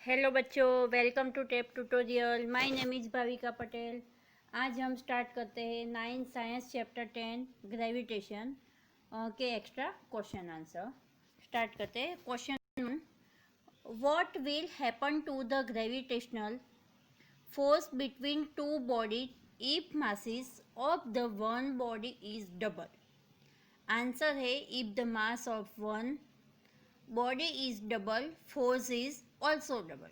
Hello बच्चों, welcome to tape tutorial. My name is Bhavika Patel. आज हम स्टार्ट करते हैं 9 साइंस चैप्टर 10 ग्रेविटेशन के एक्स्ट्रा क्वेश्चन आंसर। स्टार्ट करते हैं। Question 1, what will happen to the gravitational force between two body if masses of the one body is double. Answer है if the mass of one body is double, force is also double.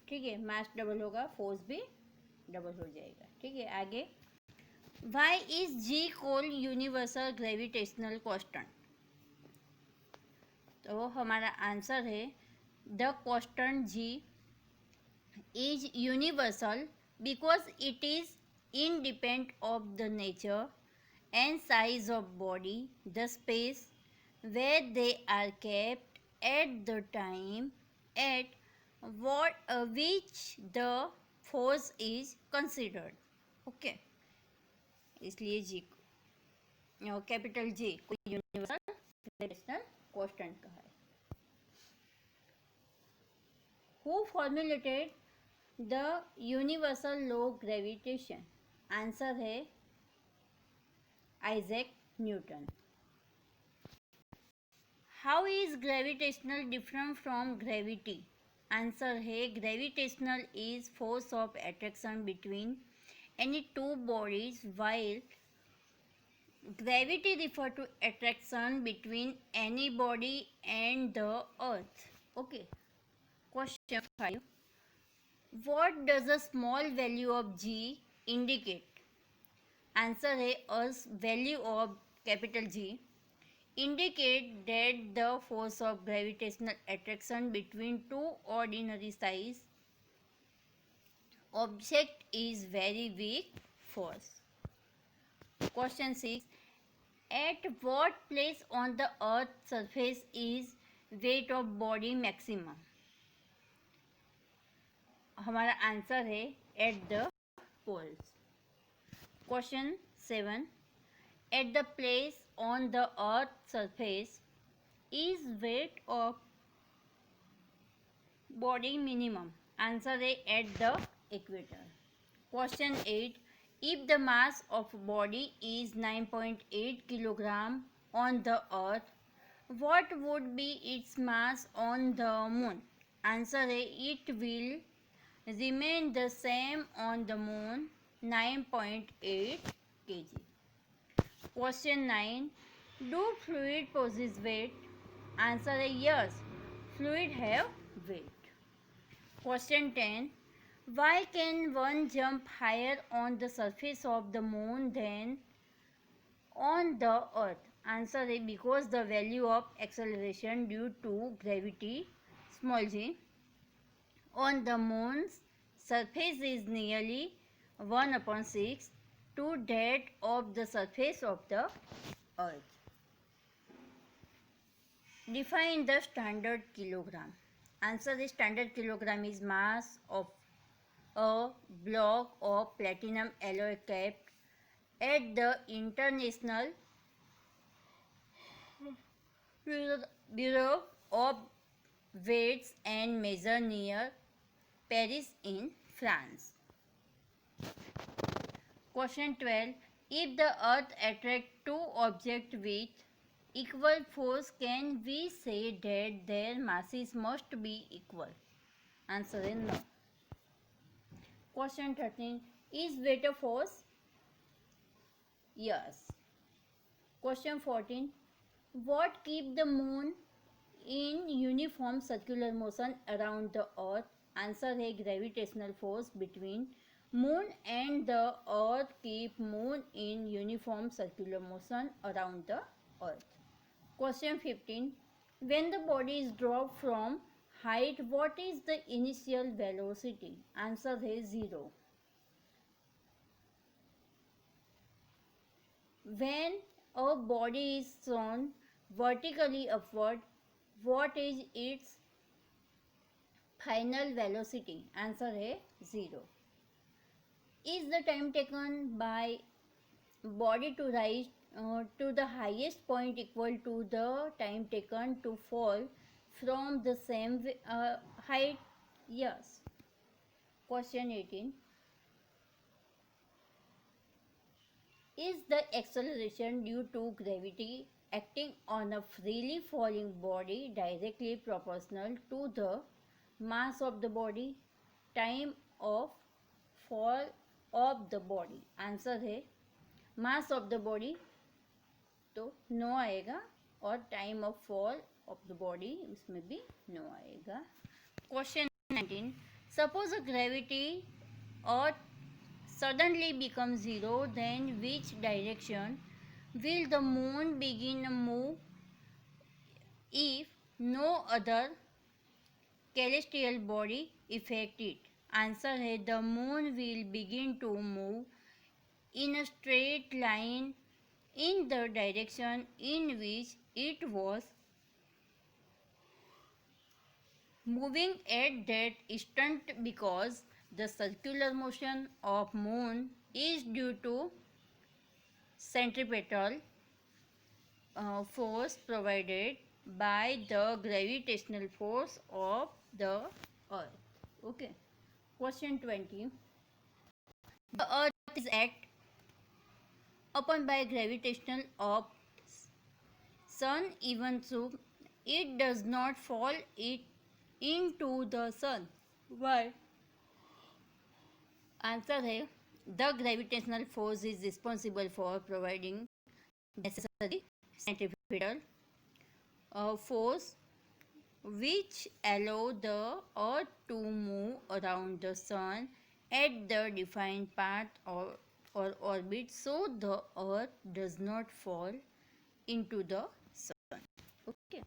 ठीक है, mass double होगा, force भी double हो जाएगा। ठीक है, आगे। Why is G called universal gravitational constant? तो हमारा आंसर है the constant G is universal because it is independent of the nature and size of body, the space where they are kept at the time at which the force is considered. Okay, इसलिए G capital G को universal gravitational constant कहा है। Who formulated the universal law of gravitation? Answer है Isaac Newton. How is gravitational different from gravity? Answer है gravitational is force of attraction between any two bodies, while gravity refer to attraction between any body and the earth. Okay, question 5, what does a small value of g indicate? Answer है as value of capital G indicate that the force of gravitational attraction between two ordinary size object is very weak force. Question 6, at what place on the earth surface is weight of body maximum? हमारा answer है at the poles. Question 7, at the place on the earth surface is weight of body minimum? Answer है at the equator. Question 8, if the mass of body is 9.8 kilogram on the earth, what would be its mass on the moon? Answer है it will remain the same on the moon, 9.8 kg. Question 9, do fluid possess weight? Answer है yes, fluid have weight. Question 10, why can one jump higher on the surface of the moon than on the earth? Answer is because the value of acceleration due to gravity small g on the moon's surface is nearly 1/6 to that of the surface of the earth. Define the standard kilogram. Answer is standard kilogram is mass of a block of platinum alloy kept at the International Bureau of Weights and Measure near Paris in France. Question 12. If the earth attracts two objects with equal force, can we say that their masses must be equal? Answer is no. Question 13. Is weight a force? Yes. Question 14. What keeps the moon in uniform circular motion around the earth? Answer है gravitational force between moon and the earth keep moon in uniform circular motion around the earth. Question 15. When the body is dropped from height, what is the initial velocity? Answer है 0. When a body is thrown vertically upward, what is its final velocity? Answer है 0. Is the time taken by body to rise to the highest point equal to the time taken to fall from the same height? Yes. Question 18. Is the acceleration due to gravity acting on a freely falling body directly proportional to the mass of the body? Time of fall of the body? Answer है mass of the body तो no आएगा और time of fall of the body उसमें भी no आएगा. Question 19. Suppose अ gravity और suddenly becomes zero, then which direction will the moon begin to move if no other celestial body affect it? Answer है the moon will begin to move in a straight line in the direction in which it was moving at that instant because the circular motion of moon is due to centripetal force provided by the gravitational force of the earth. Okay. Question 20. The earth is act upon by gravitational of sun even so it does not fall it into the sun. Why? Answer है the gravitational force is responsible for providing necessary centripetal force which allow the earth to move around the sun at the defined path or orbit so the earth does not fall into the sun. Okay.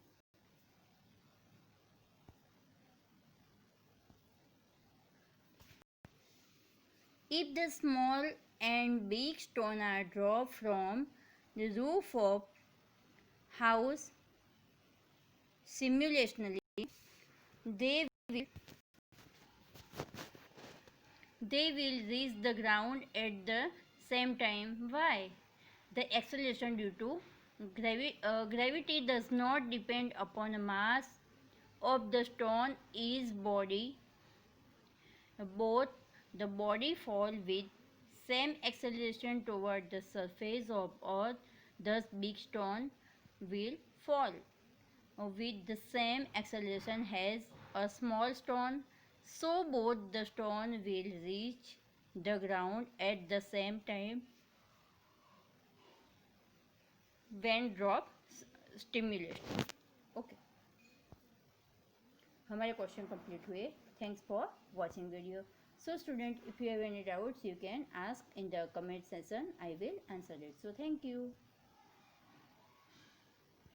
If the small and big stone are dropped from the roof of house simultaneously, they will reach the ground at the same time. Why? The acceleration due to gravity does not depend upon the mass of the stone is body. Both the body fall with same acceleration toward the surface of earth, thus big stone will fall with the same acceleration as a small stone, so both the stone will reach the ground at the same time when drop stimulation. Okay. हमारे question complete हुए. Thanks for watching video. So student, if you have any doubts, you can ask in the comment section. I will answer it. So thank you.